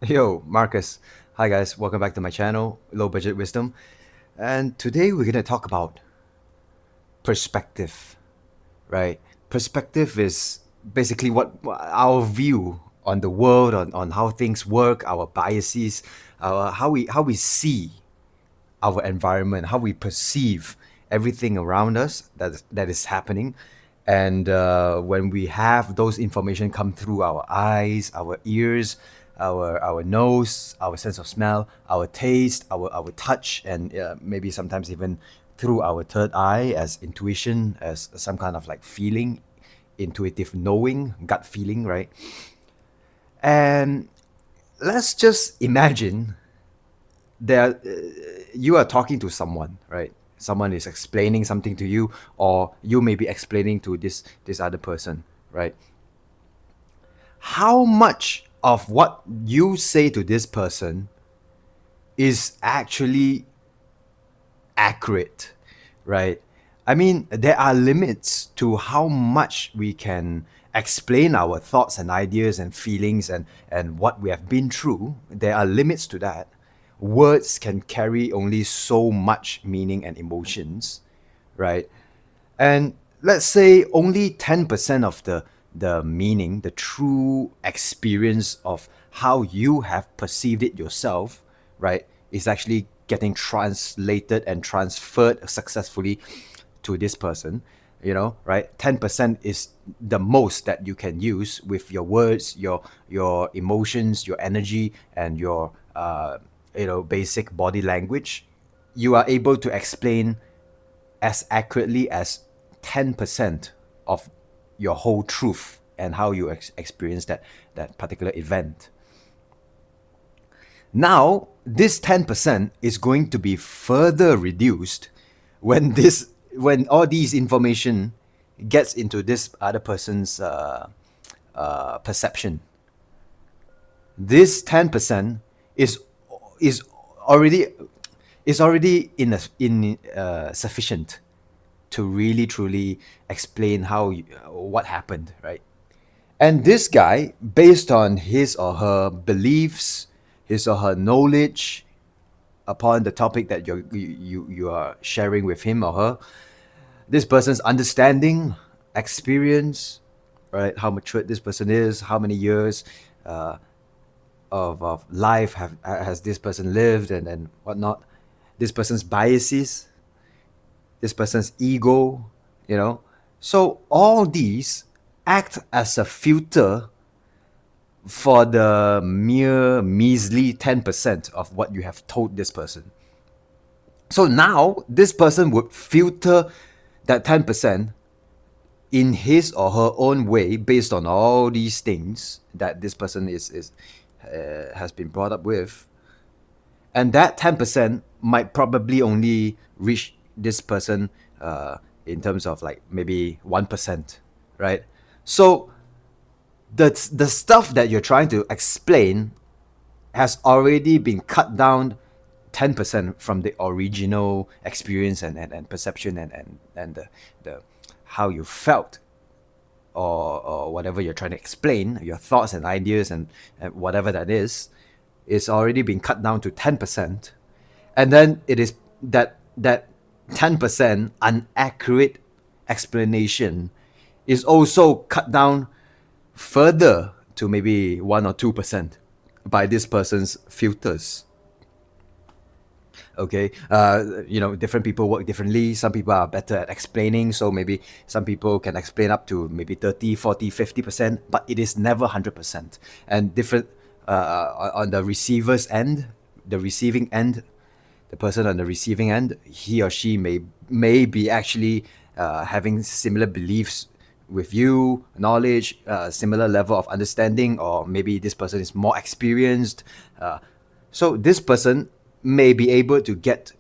Yo, Marcus. Hi, guys. Welcome back to my channel, Low Budget Wisdom. And today we're going to talk about perspective, right? Perspective is basically what our view on the world, on how things work, our biases, how we see our environment, how we perceive everything around us that is happening. And when we have those information come through our eyes, our ears, our nose, our sense of smell, our taste, our touch, and maybe sometimes even through our third eye as intuition, as some kind of like feeling, intuitive knowing, gut feeling, right? And let's just imagine there you are talking to someone, right? Someone is explaining something to you, or you may be explaining to this other person, right? How much of what you say to this person is actually accurate, right? I mean, there are limits to how much we can explain our thoughts and ideas and feelings and what we have been through. There are limits to that. Words can carry only so much meaning and emotions, right? And let's say only 10% of the meaning, the true experience of how you have perceived it yourself, right, is actually getting translated and transferred successfully to this person, right? 10% is the most that you can use with your words, your emotions, your energy, and your basic body language. You are able to explain as accurately as 10% of your whole truth and how you experience that particular event. Now, this 10% is going to be further reduced when all these information gets into this other person's perception. This 10% is is already sufficient to really truly explain what happened, right? And this guy, based on his or her beliefs, his or her knowledge upon the topic that you are sharing with him or her, this person's understanding, experience, right? How matured this person is, how many years uh, of life has this person lived, and whatnot. This person's biases, this person's ego, you know. So all these act as a filter for the mere measly 10% of what you have told this person. So now this person would filter that 10% in his or her own way based on all these things that this person is has been brought up with. And that 10% might probably only reach this person in terms of like maybe 1%, right? So the stuff that you're trying to explain has already been cut down 10% from the original experience and perception and the how you felt, or whatever you're trying to explain, your thoughts and ideas and whatever that is already been cut down to 10%. And then it is that 10% inaccurate explanation is also cut down further to maybe 1 or 2% by this person's filters. Okay, different people work differently. Some people are better at explaining, so maybe some people can explain up to maybe 30, 40, 50%, but it is never 100%. And different on the receiver's end, the receiving end, the person on the receiving end, he or she may be actually having similar beliefs with you, knowledge, similar level of understanding, or maybe this person is more experienced. So this person may be able to get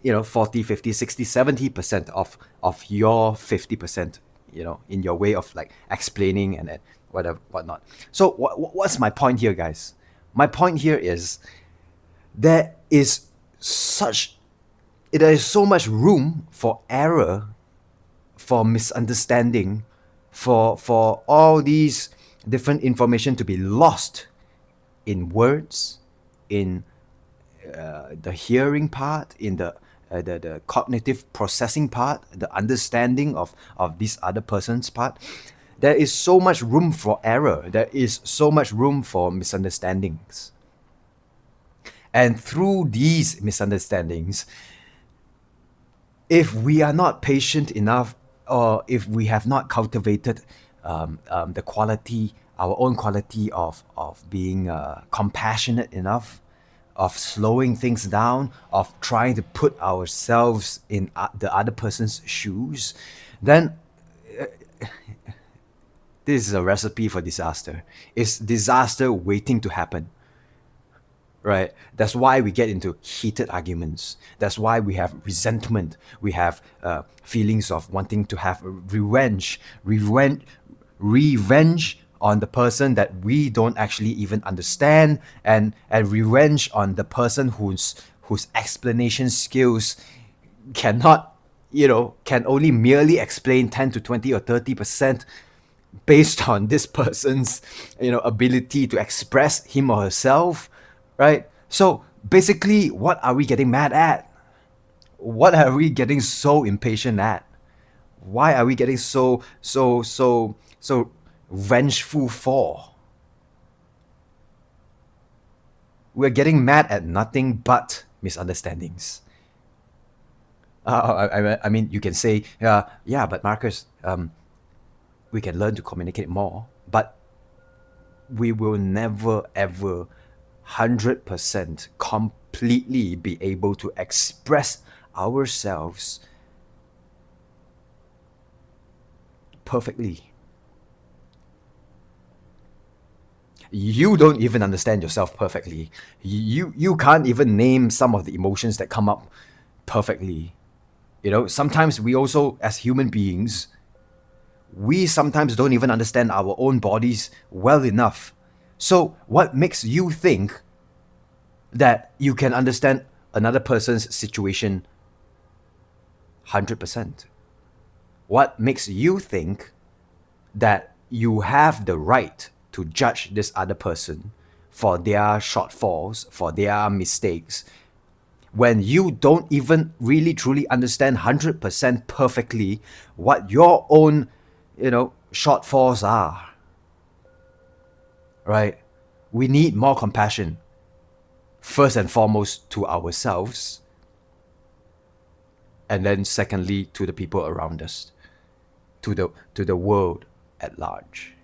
40, 50, 60, 70% of your 50%, in your way of like explaining and whatever whatnot. So what's my point here, guys? My point here is there is such there is so much room for error, for misunderstanding, for all these different information to be lost in words, in the hearing part, in the cognitive processing part, the understanding of this other person's part, there is so much room for error. There is so much room for misunderstandings. And through these misunderstandings, if we are not patient enough, or if we have not cultivated the quality, our own quality of being compassionate enough, of slowing things down, of trying to put ourselves in the other person's shoes, then this is a recipe for disaster. It's disaster waiting to happen. Right? That's why we get into heated arguments. That's why we have resentment. We have feelings of wanting to have revenge on the person that we don't actually even understand, and revenge on the person whose explanation skills cannot, can only merely explain 10 to 20 or 30% based on this person's ability to express him or herself, right? So basically, what are we getting mad at? What are we getting so impatient at? Why are we getting so vengeful for? We're getting mad at nothing but misunderstandings. I mean, you can say, yeah, but Marcus, we can learn to communicate more, but we will never ever 100% completely be able to express ourselves perfectly. You don't even understand yourself perfectly. You can't even name some of the emotions that come up perfectly. Sometimes we also, as human beings, we sometimes don't even understand our own bodies well enough. So what makes you think that you can understand another person's situation 100%? What makes you think that you have the right to judge this other person for their shortfalls, for their mistakes, when you don't even really truly understand 100% perfectly what your own, shortfalls are? Right? We need more compassion, first and foremost to ourselves, and then secondly to the people around us, to the world at large.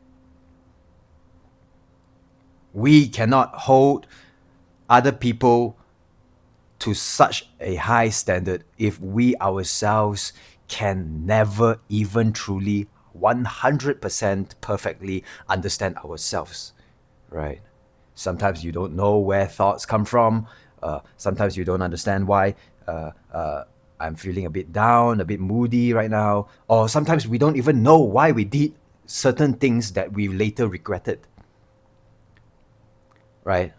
We cannot hold other people to such a high standard if we ourselves can never even truly 100% perfectly understand ourselves, right? Sometimes you don't know where thoughts come from. Sometimes you don't understand why I'm feeling a bit down, a bit moody right now. Or sometimes we don't even know why we did certain things that we later regretted, right?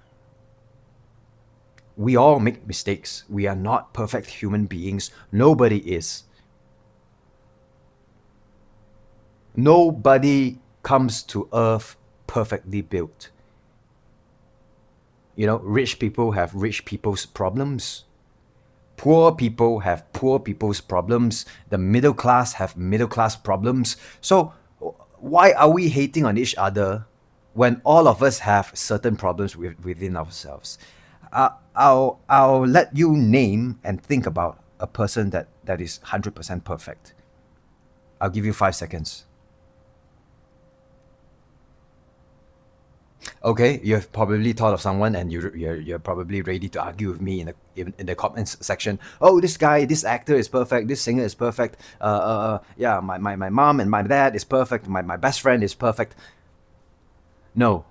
We all make mistakes. We are not perfect human beings. Nobody is. Nobody comes to earth perfectly built. Rich people have rich people's problems. Poor people have poor people's problems. The middle class have middle class problems. So why are we hating on each other when all of us have certain problems within ourselves? I'll let you name and think about a person that is 100% perfect. I'll give you 5 seconds. Okay, you've probably thought of someone, and you're probably ready to argue with me in the comments section. Oh, this guy, this actor is perfect. This singer is perfect. Yeah, my mom and my dad is perfect. My best friend is perfect. No,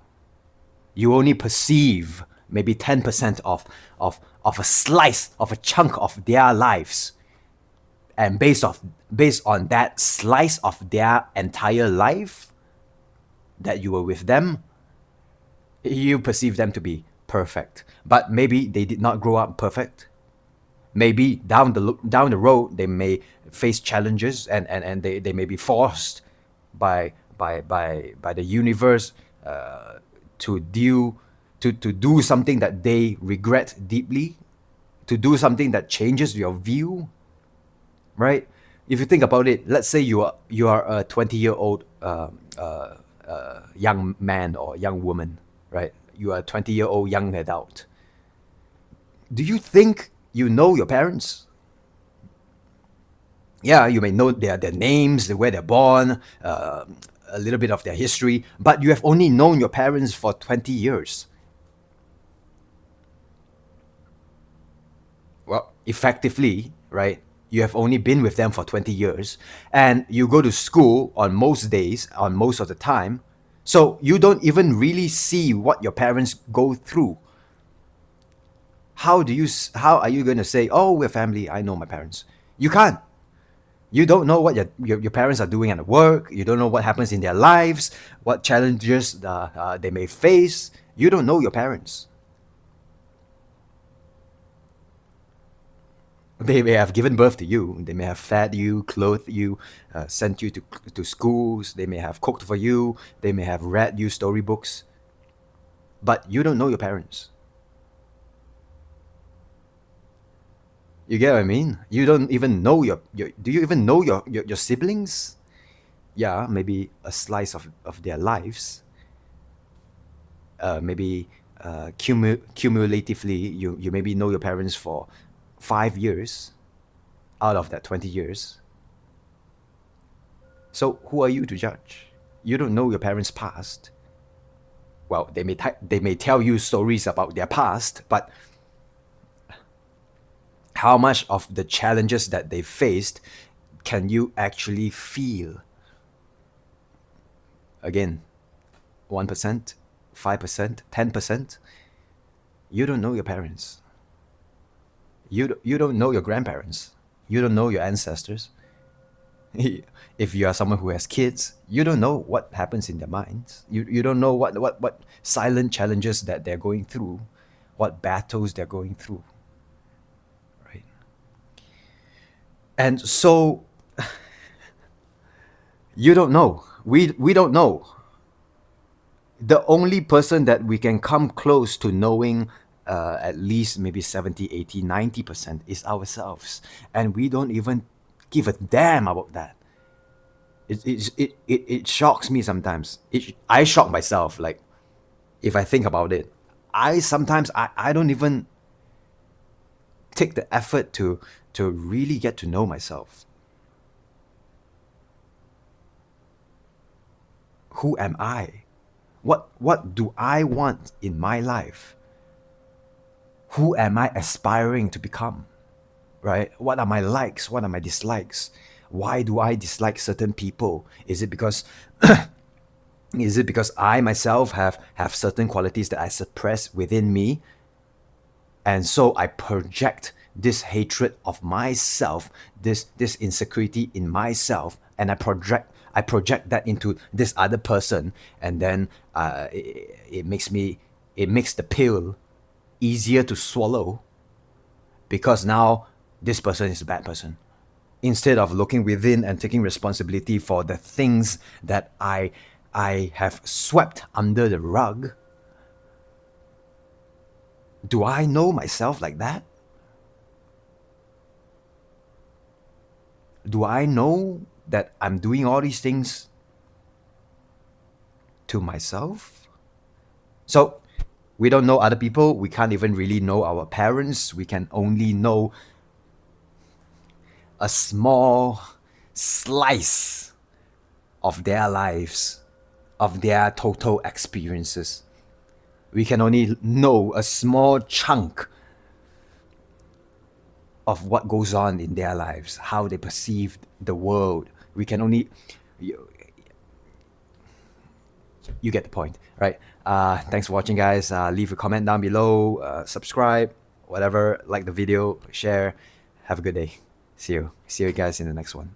you only perceive maybe 10% of a slice of a chunk of their lives, and based on that slice of their entire life that you were with them, you perceive them to be perfect. But maybe they did not grow up perfect. Maybe down the road they may face challenges, and they may be forced by the universe to deal to do something that they regret deeply, to do something that changes your view, right? If you think about it, let's say you are a 20-year-old young man or young woman, right? You are a 20-year-old young adult. Do you think you know your parents? Yeah, you may know their names, where they're born, a little bit of their history, but you have only known your parents for 20 years. Well, effectively, right? You have only been with them for 20 years, and you go to school on most days, on most of the time, so you don't even really see what your parents go through. How are you going to say, oh, we're family, I know my parents? You can't. You don't know what your parents are doing at work. You don't know what happens in their lives, what challenges they may face. You don't know your parents. They may have given birth to you. They may have fed you, clothed you, sent you to schools. They may have cooked for you. They may have read you storybooks. But you don't know your parents. You get what I mean? You don't even know do you even know your siblings? Yeah, maybe a slice of their lives. Maybe cumulatively, you maybe know your parents for 5 years out of that 20 years. So who are you to judge? You don't know your parents' past. Well, they may tell you stories about their past, but how much of the challenges that they faced can you actually feel? Again, 1%, 5%, 10%. You don't know your parents. You don't know your grandparents. You don't know your ancestors. If you are someone who has kids, you don't know what happens in their minds. You don't know what silent challenges that they're going through, what battles they're going through. Right? And so you don't know. We don't know. The only person that we can come close to knowing at least maybe 70, 80, 90% is ourselves. And we don't even give a damn about that. It shocks me sometimes. I shock myself. Like, if I think about it, I don't even take the effort to really get to know myself. Who am I? What do I want in my life? Who am I aspiring to become? Right? What are my likes? What are my dislikes? Why do I dislike certain people? Is it because I myself have certain qualities that I suppress within me? And so I project this hatred of myself, this insecurity in myself, and I project that into this other person, and then it makes the pill easier to swallow, because now this person is a bad person. Instead of looking within and taking responsibility for the things that I have swept under the rug. Do I know myself like that? Do I know that I'm doing all these things to myself? So we don't know other people. We can't even really know our parents. We can only know a small slice of their lives, of their total experiences. We can only know a small chunk of what goes on in their lives, how they perceive the world. We can only... You get the point, right? Thanks for watching, guys. Leave a comment down below, subscribe, whatever, like the video, share. Have a good day. See you guys in the next one.